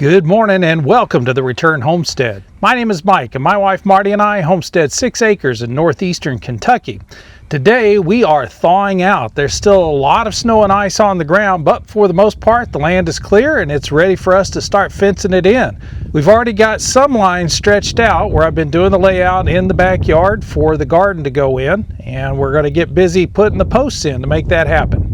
Good morning and welcome to the Return Homestead. My name is Mike and my wife Marty and I homestead 6 acres in northeastern Kentucky. Today we are thawing out. There's still a lot of snow and ice on the ground, but for the most part the land is clear and it's ready for us to start fencing it in. We've already got some lines stretched out where I've been doing the layout in the backyard for the garden to go in, and we're going to get busy putting the posts in to make that happen.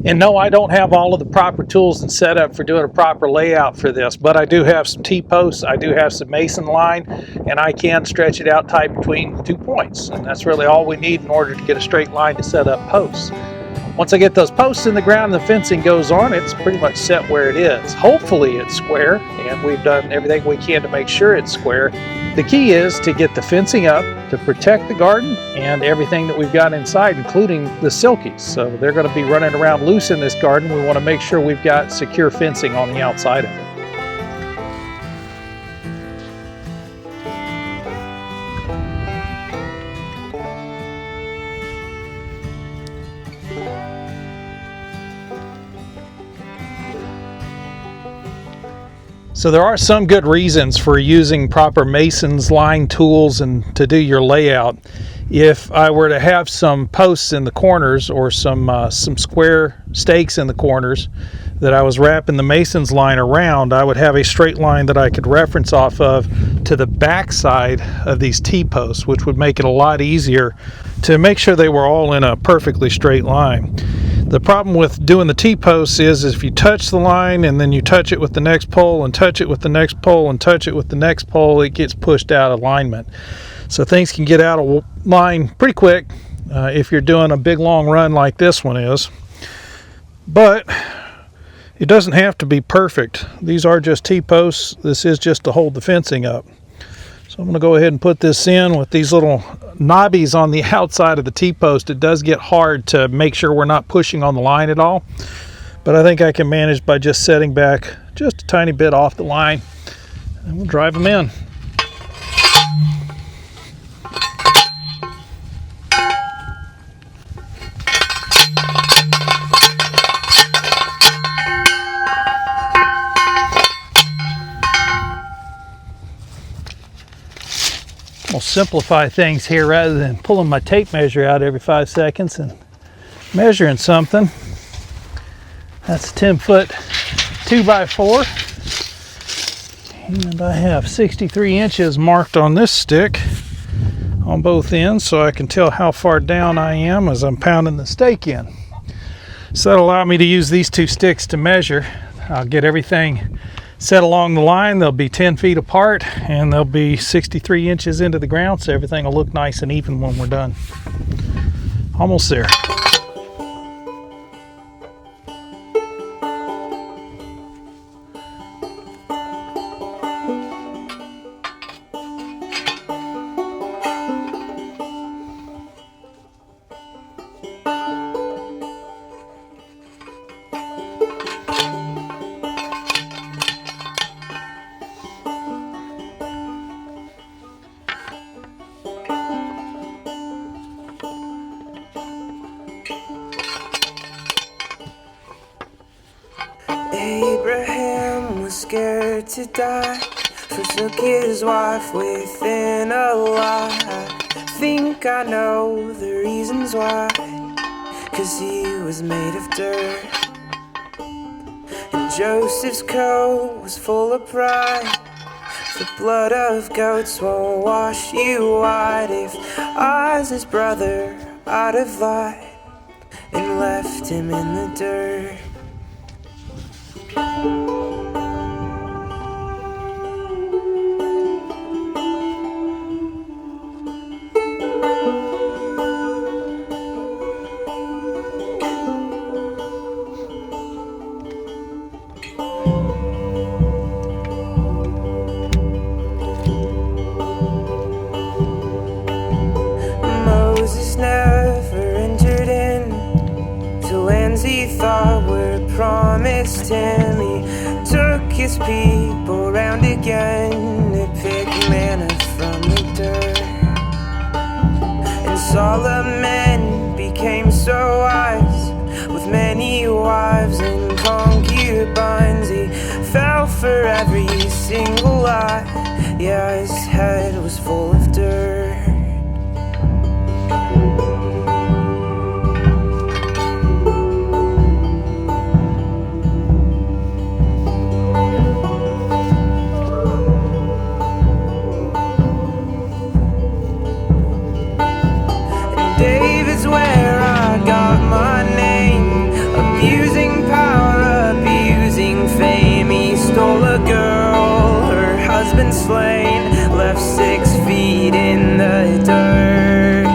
And no, I don't have all of the proper tools and setup for doing a proper layout for this, but I do have some T-posts, I do have some mason line, and I can stretch it out tight between the 2 points. And that's really all we need in order to get a straight line to set up posts. Once I get those posts in the ground and the fencing goes on, it's pretty much set where it is. Hopefully it's square, and we've done everything we can to make sure it's square. The key is to get the fencing up to protect the garden and everything that we've got inside, including the Silkies. So they're going to be running around loose in this garden. We want to make sure we've got secure fencing on the outside of it. So there are some good reasons for using proper mason's line tools and to do your layout. If I were to have some posts in the corners or some square stakes in the corners that I was wrapping the mason's line around, I would have a straight line that I could reference off of to the back side of these T-posts, which would make it a lot easier to make sure they were all in a perfectly straight line. The problem with doing the T-posts is if you touch the line and then you touch it with the next pole and touch it with the next pole and touch it with the next pole, it gets pushed out of alignment. So things can get out of line pretty quick if you're doing a big long run like this one is. But it doesn't have to be perfect. These are just T-posts. This is just to hold the fencing up. So I'm going to go ahead and put this in with these little knobbies on the outside of the T-post. It does get hard to make sure we're not pushing on the line at all, but I think I can manage by just setting back just a tiny bit off the line, and we'll drive them in. I'll simplify things here rather than pulling my tape measure out every 5 seconds and measuring something. That's a 10-foot 2x4, and I have 63 inches marked on this stick on both ends so I can tell how far down I am as I'm pounding the stake in. So that'll allow me to use these 2 sticks to measure. I'll get everything set along the line. They'll be 10 feet apart and they'll be 63 inches into the ground, so everything will look nice and even when we're done. Almost there. Abraham was scared to die, forsook his wife within a lie. I think I know the reasons why, 'cause he was made of dirt. And Joseph's coat was full of pride. The blood of goats won't wash you white. If I was his brother, I'd have lied and left him in the dirt. Moses never entered in to lands he thought were promised him. He took his people round again to pick manna from the dirt. And Solomon became so wise with many wives and concubines. He fell every single lie. Yeah, his head was full of dirt. And David's where I got my name. Abusing power, abusing fame. He stole a girl, her husband slain, left 6 feet in the dirt.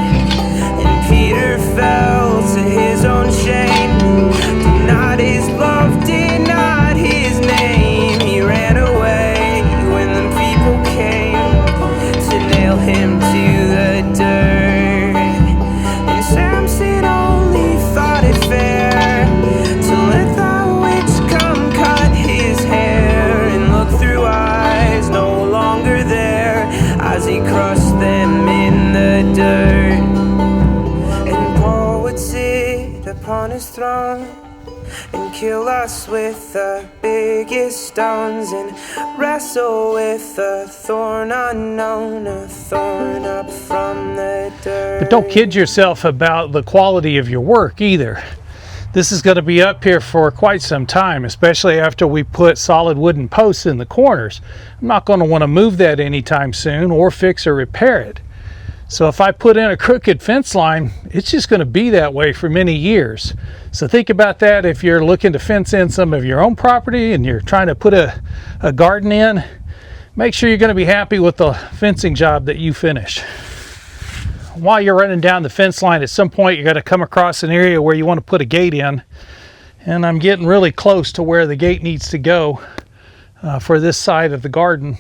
And Peter fell to his own shame, denied his love, denied his name. He ran away when the people came to nail him to the dirt. And Samson only thought it fair to let that witch come cut his hair and look through eyes no longer there as he crushed them in the dirt. And Paul would sit upon his throne and kill us with the biggest stones and wrestle with a thorn unknown, a thorn up from the dirt. But don't kid yourself about the quality of your work either. This is going to be up here for quite some time, especially after we put solid wooden posts in the corners. I'm not going to want to move that anytime soon or fix or repair it. So if I put in a crooked fence line, it's just going to be that way for many years. So think about that if you're looking to fence in some of your own property and you're trying to put a garden in. Make sure you're going to be happy with the fencing job that you finish. While you're running down the fence line, at some point you're going to come across an area where you want to put a gate in. And I'm getting really close to where the gate needs to go for this side of the garden.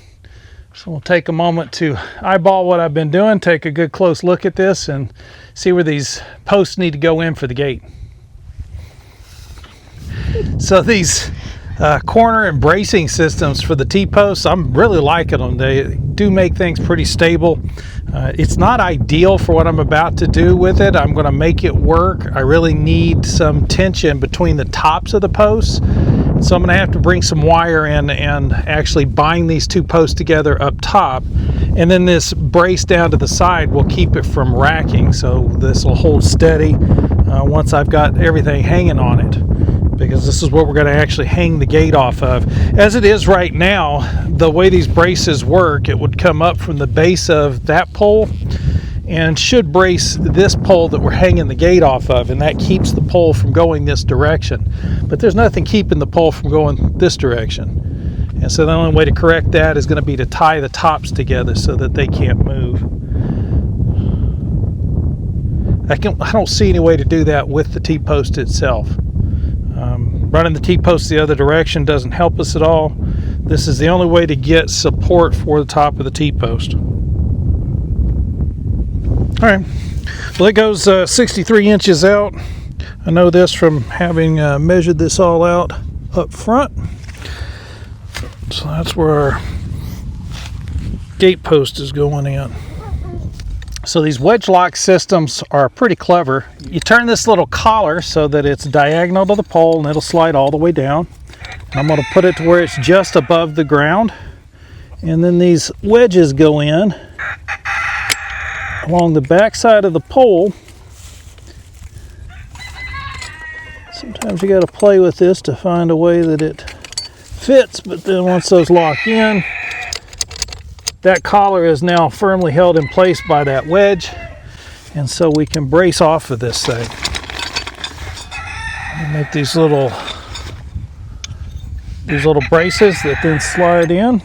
So we'll take a moment to eyeball what I've been doing, take a good close look at this and see where these posts need to go in for the gate. So these corner and bracing systems for the T-posts, I'm really liking them. They do make things pretty stable. It's not ideal for what I'm about to do with it. I'm going to make it work. I really need some tension between the tops of the posts. So I'm going to have to bring some wire in and actually bind these 2 posts together up top. And then this brace down to the side will keep it from racking. So this will hold steady once I've got everything hanging on it, because this is what we're going to actually hang the gate off of. As it is right now, the way these braces work, it would come up from the base of that pole and should brace this pole that we're hanging the gate off of, and that keeps the pole from going this direction. But there's nothing keeping the pole from going this direction. And so the only way to correct that is going to be to tie the tops together so that they can't move. I don't see any way to do that with the T-post itself. Running the T-post the other direction doesn't help us at all. This is the only way to get support for the top of the T-post. All right, well, it goes 63 inches out. I know this from having measured this all out up front. So that's where our gate post is going in. So these Wedge-Loc systems are pretty clever. You turn this little collar so that it's diagonal to the pole and it'll slide all the way down. I'm going to put it to where it's just above the ground. And then these wedges go in along the back side of the pole. Sometimes you got to play with this to find a way that it fits, but then once those lock in, that collar is now firmly held in place by that wedge, and so we can brace off of this thing. And make these little braces that then slide in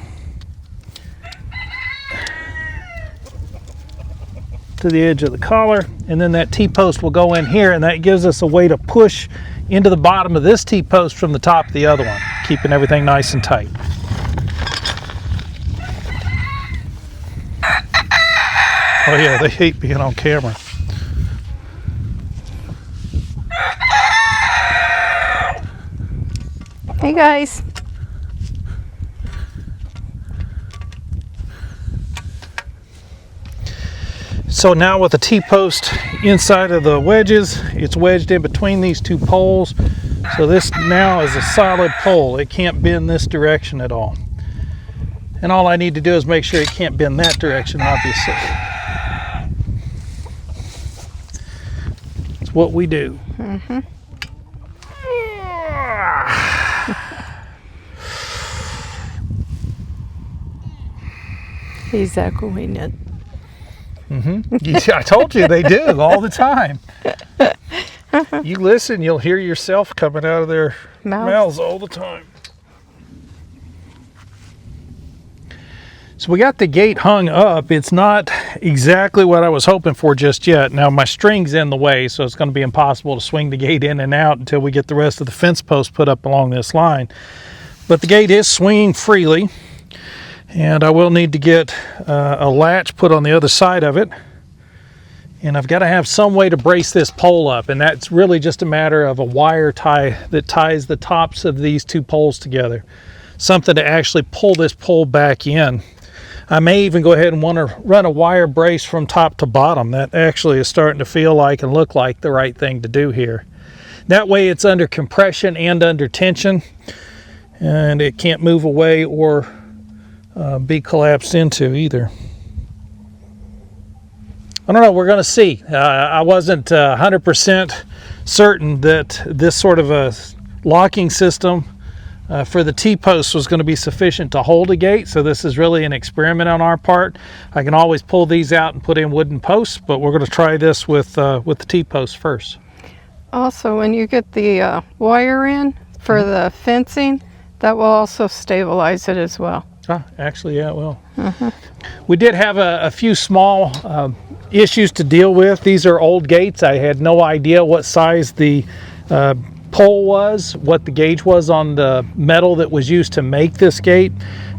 to the edge of the collar, and then that T-post will go in here, and that gives us a way to push into the bottom of this T-post from the top of the other one, keeping everything nice and tight. Oh yeah, they hate being on camera. Hey guys. So now with the T-post inside of the wedges, it's wedged in between these 2 poles. So this now is a solid pole. It can't bend this direction at all. And all I need to do is make sure it can't bend that direction, obviously. It's what we do. Mm-hmm. He's echoing it. Mm-hmm. I told you they do all the time. You listen, you'll hear yourself coming out of their mouths all the time. So we got the gate hung up. It's not exactly what I was hoping for just yet. Now my string's in the way, so it's going to be impossible to swing the gate in and out until we get the rest of the fence posts put up along this line. But the gate is swinging freely, and I will need to get a latch put on the other side of it. And I've got to have some way to brace this pole up, and that's really just a matter of a wire tie that ties the tops of these two poles together. Something to actually pull this pole back in. I may even go ahead and want to run a wire brace from top to bottom. That actually is starting to feel like and look like the right thing to do here. That way it's under compression and under tension, and it can't move away or be collapsed into either. I don't know, we're going to see. I wasn't 100% certain that this sort of a locking system for the T-post was going to be sufficient to hold a gate, so this is really an experiment on our part. I can always pull these out and put in wooden posts, but we're going to try this with the T-post first. Also, when you get the wire in for the fencing, that will also stabilize it as well. Actually, yeah, it will. We did have a few small issues to deal with. These are old gates. I had no idea what size the pole was, what the gauge was on the metal that was used to make this gate.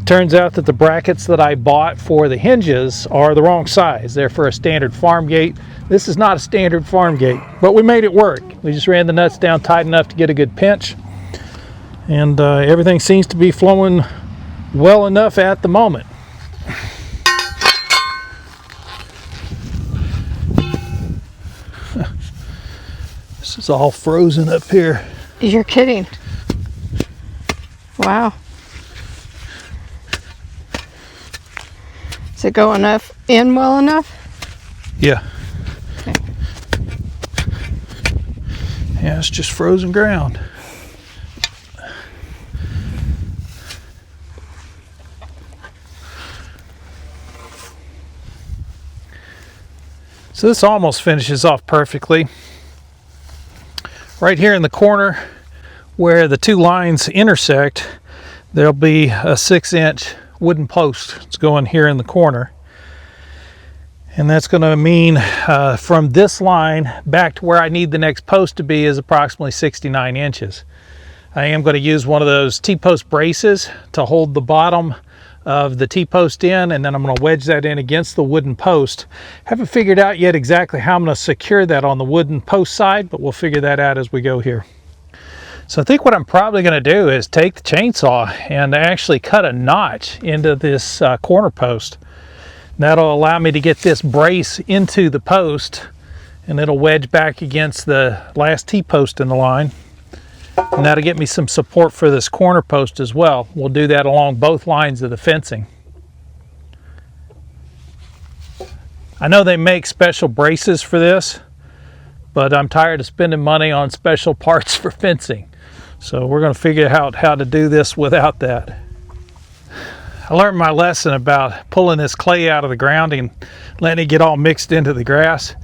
Turns out that the brackets that I bought for the hinges are the wrong size. They're for a standard farm gate. This is not a standard farm gate, but we made it work. We just ran the nuts down tight enough to get a good pinch, and everything seems to be flowing well enough at the moment. This is all frozen up here. You're kidding. Wow. Is it going in well enough? Yeah. Okay. Yeah, it's just frozen ground. So this almost finishes off perfectly. Right here in the corner where the two lines intersect, there'll be a 6-inch wooden post. It's going here in the corner. And that's going to mean from this line back to where I need the next post to be is approximately 69 inches. I am going to use one of those T-post braces to hold the bottom of the T-post in, and then I'm going to wedge that in against the wooden post. Haven't figured out yet exactly how I'm going to secure that on the wooden post side, but we'll figure that out as we go here. So I think what I'm probably going to do is take the chainsaw and actually cut a notch into this corner post. That'll allow me to get this brace into the post, and it'll wedge back against the last T-post in the line. And that'll get me some support for this corner post as well. We'll do that along both lines of the fencing. I know they make special braces for this, but I'm tired of spending money on special parts for fencing. So we're going to figure out how to do this without that. I learned my lesson about pulling this clay out of the ground and letting it get all mixed into the grass.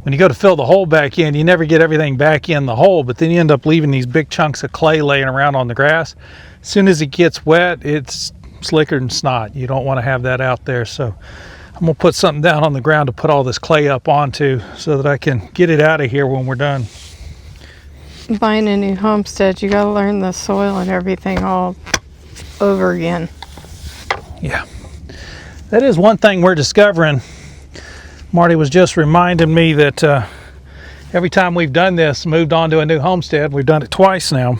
When you go to fill the hole back in, you never get everything back in the hole, but then you end up leaving these big chunks of clay laying around on the grass. As soon as it gets wet, it's slicker than snot. You don't want to have that out there. So I'm going to put something down on the ground to put all this clay up onto so that I can get it out of here when we're done. Buying a new homestead, you got to learn the soil and everything all over again. Yeah, that is one thing we're discovering. Marty was just reminding me that every time we've done this, moved on to a new homestead, we've done it twice now,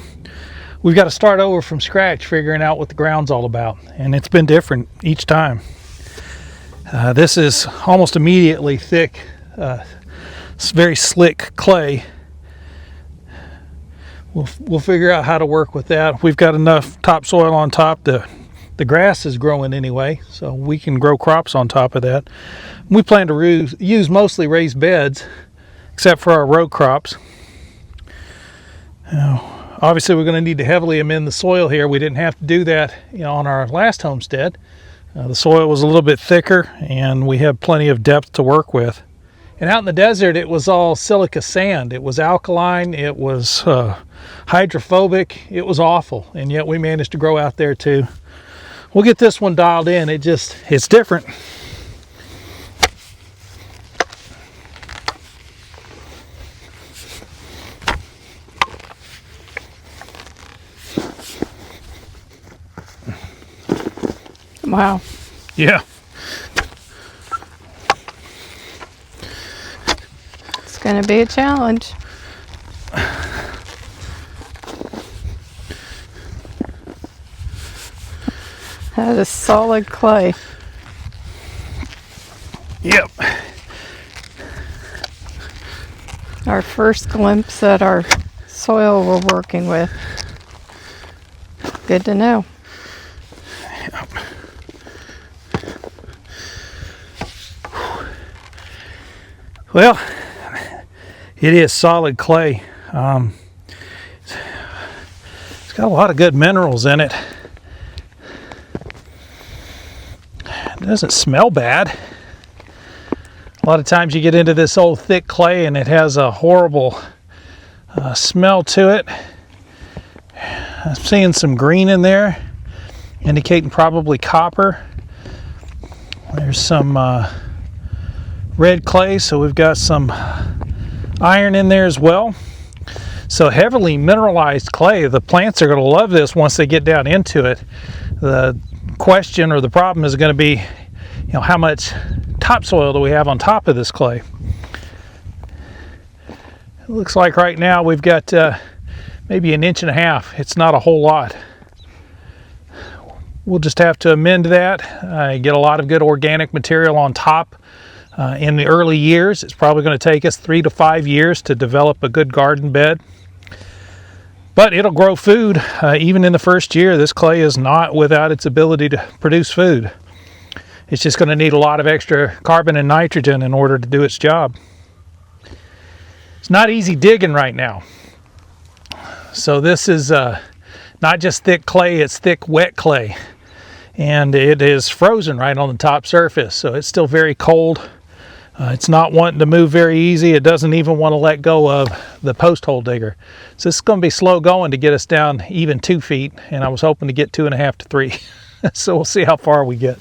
we've got to start over from scratch figuring out what the ground's all about. And it's been different each time. This is almost immediately thick, very slick clay. We'll figure out how to work with that. We've got enough topsoil on top. The the grass is growing anyway, so we can grow crops on top of that. We plan to use mostly raised beds, except for our row crops. Now, obviously, we're going to need to heavily amend the soil here. We didn't have to do that, on our last homestead. The soil was a little bit thicker, and we have plenty of depth to work with. And out in the desert, it was all silica sand. It was alkaline, it was hydrophobic, it was awful, and yet we managed to grow out there too. We'll get this one dialed in. It's different. Wow. Yeah. It's going to be a challenge. That is solid clay. Yep. Our first glimpse at our soil we're working with. Good to know. Yep. Well, it is solid clay. It's got a lot of good minerals in it. It doesn't smell bad. A lot of times you get into this old thick clay and it has a horrible smell to it. I'm seeing some green in there, indicating probably copper. There's some red clay, so we've got some iron in there as well. So heavily mineralized clay. The plants are going to love this once they get down into it. The question or the problem is going to be, how much topsoil do we have on top of this clay? It looks like right now we've got maybe 1.5 inches. It's not a whole lot. We'll just have to amend that, get a lot of good organic material on top. In the early years, it's probably going to take us 3 to 5 years to develop a good garden bed. But it'll grow food. Even in the first year, this clay is not without its ability to produce food. It's just going to need a lot of extra carbon and nitrogen in order to do its job. It's not easy digging right now. So this is not just thick clay, it's thick wet clay. And it is frozen right on the top surface, so it's still very cold. It's not wanting to move very easy. It doesn't even want to let go of the post hole digger. So this is going to be slow going to get us down even 2 feet, and I was hoping to get 2.5 to 3. So we'll see how far we get.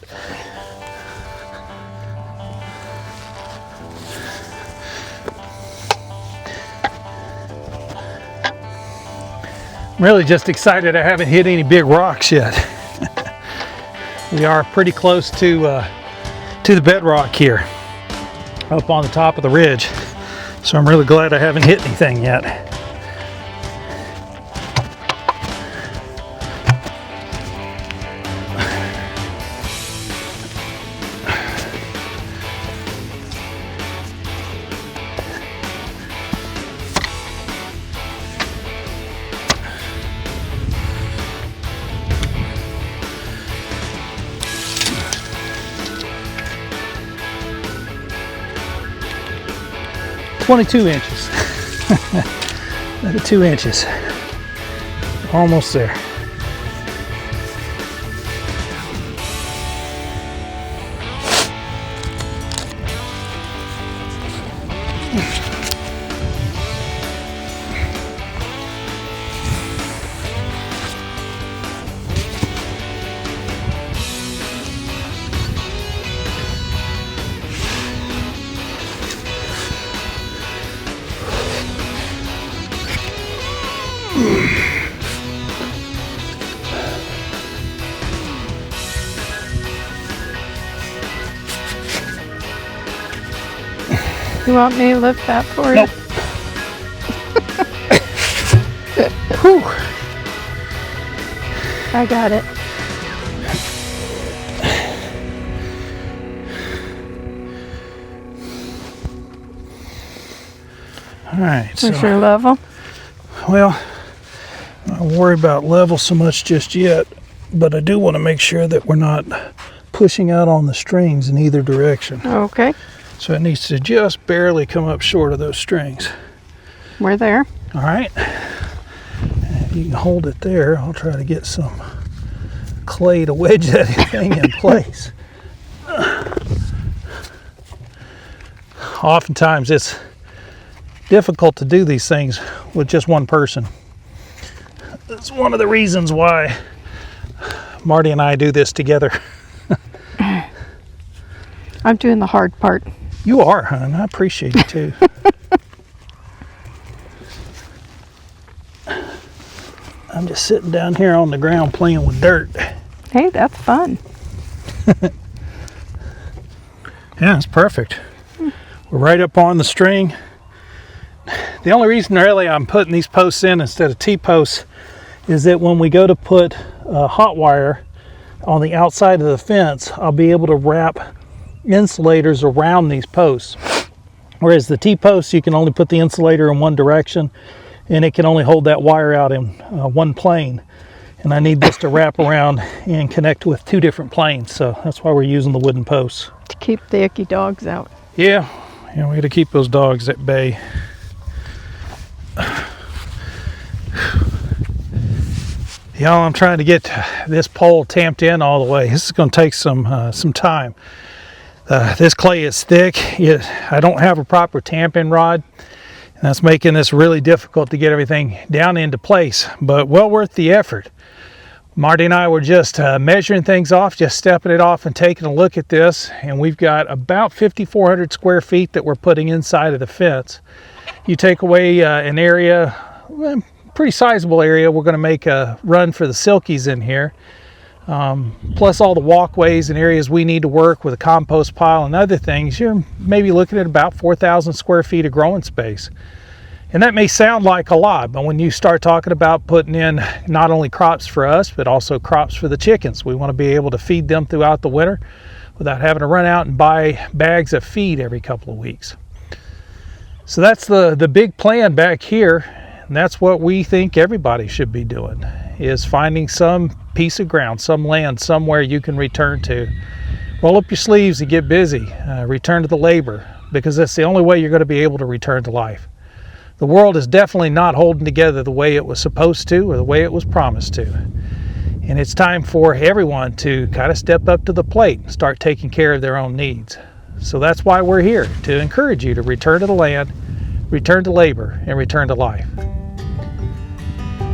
I'm really just excited I haven't hit any big rocks yet. We are pretty close to the bedrock here, up on the top of the ridge. So I'm really glad I haven't hit anything yet. "22 inches." Another 2 inches. Almost there. You want me to lift that for you? Nope. Whew. I got it. All right. Where's your level? Well, I don't worry about level so much just yet. but I do want to make sure that we're not pushing out on the strings in either direction. Okay, So it needs to just barely come up short of those strings. we're there. All right. If you can hold it there, I'll try to get some clay to wedge that thing in place. Oftentimes it's difficult to do these things with just one person. That's one of the reasons why Marty and I do this together. I'm doing the hard part. You are, hon. I appreciate you too. I'm just sitting down here on the ground playing with dirt. Hey, that's fun. Yeah, it's perfect. We're right up on the string. The only reason really I'm putting these posts in instead of T-posts is that when we go to put hot wire on the outside of the fence, I'll be able to wrap insulators around these posts. Whereas the T-posts, you can only put the insulator in one direction and it can only hold that wire out in one plane. And I need this to wrap around and connect with two different planes. So that's why we're using the wooden posts. To keep the icky dogs out. Yeah, we got to keep those dogs at bay. Y'all, I'm trying to get this pole tamped in all the way. This is going to take some time. This clay is thick. I don't have a proper tamping rod, and that's making this really difficult to get everything down into place, but well worth the effort. Marty and I were just measuring things off, just stepping it off and taking a look at this, and we've got about 5,400 square feet that we're putting inside of the fence. You take away an area, pretty sizable area, we're going to make a run for the Silkies in here. Plus all the walkways and areas we need to work with a compost pile and other things, you're maybe looking at about 4,000 square feet of growing space. And that may sound like a lot, but when you start talking about putting in not only crops for us, but also crops for the chickens, we want to be able to feed them throughout the winter without having to run out and buy bags of feed every couple of weeks. So that's the big plan back here, and that's what we think everybody should be doing, is finding some piece of ground, some land, somewhere you can return to. Roll up your sleeves and get busy. Return to the labor, because that's the only way you're going to be able to return to life. The world is definitely not holding together the way it was supposed to or the way it was promised to. And it's time for everyone to kind of step up to the plate and start taking care of their own needs. So that's why we're here, to encourage you to return to the land, return to labor, and return to life.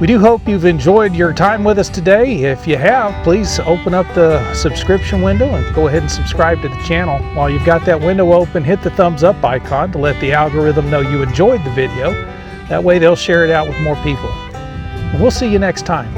We do hope you've enjoyed your time with us today. If you have, please open up the subscription window and go ahead and subscribe to the channel. While you've got that window open, hit the thumbs up icon to let the algorithm know you enjoyed the video. That way they'll share it out with more people. We'll see you next time.